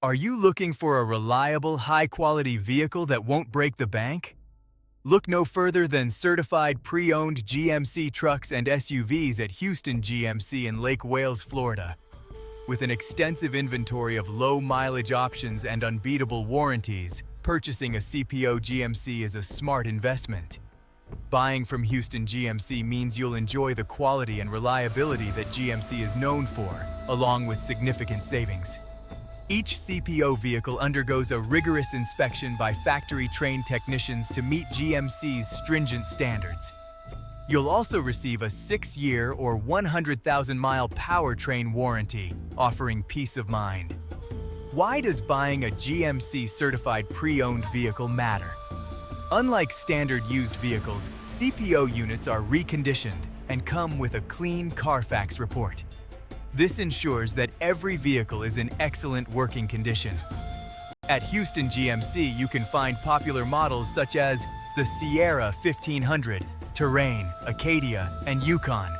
Are you looking for a reliable, high-quality vehicle that won't break the bank? Look no further than certified pre-owned GMC trucks and SUVs at Huston GMC in Lake Wales, Florida. With an extensive inventory of low-mileage options and unbeatable warranties, purchasing a CPO GMC is a smart investment. Buying from Huston GMC means you'll enjoy the quality and reliability that GMC is known for, along with significant savings. Each CPO vehicle undergoes a rigorous inspection by factory-trained technicians to meet GMC's stringent standards. You'll also receive a 6-year or 100,000-mile powertrain warranty, offering peace of mind. Why does buying a GMC-certified pre-owned vehicle matter? Unlike standard used vehicles, CPO units are reconditioned and come with a clean CARFAX report. This ensures that every vehicle is in excellent working condition. At Huston GMC, you can find popular models such as the Sierra 1500, Terrain, Acadia, and Yukon.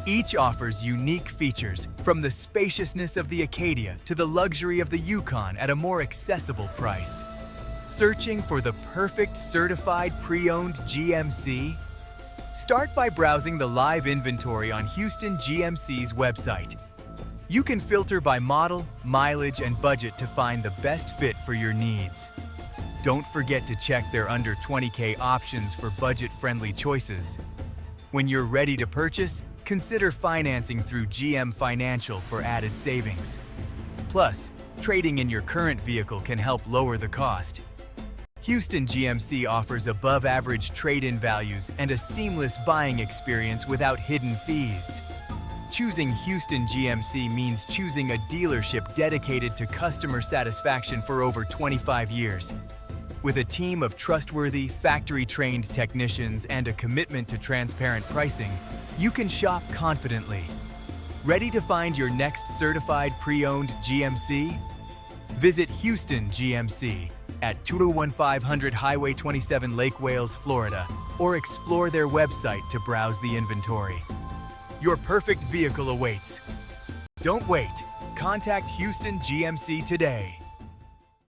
Each offers unique features, from the spaciousness of the Acadia to the luxury of the Yukon at a more accessible price. Searching for the perfect certified pre-owned GMC? Start by browsing the live inventory on Huston GMC's website. You can filter by model, mileage, and budget to find the best fit for your needs. Don't forget to check their under 20K options for budget-friendly choices. When you're ready to purchase, consider financing through GM Financial for added savings. Plus, trading in your current vehicle can help lower the cost. Huston GMC offers above-average trade-in values and a seamless buying experience without hidden fees. Choosing Huston GMC means choosing a dealership dedicated to customer satisfaction for over 25 years. With a team of trustworthy, factory-trained technicians and a commitment to transparent pricing, you can shop confidently. Ready to find your next certified pre-owned GMC? Visit Huston GMC at 21500 Highway 27, Lake Wales, Florida, or explore their website to browse the inventory. Your perfect vehicle awaits. Don't wait. Contact Huston GMC today.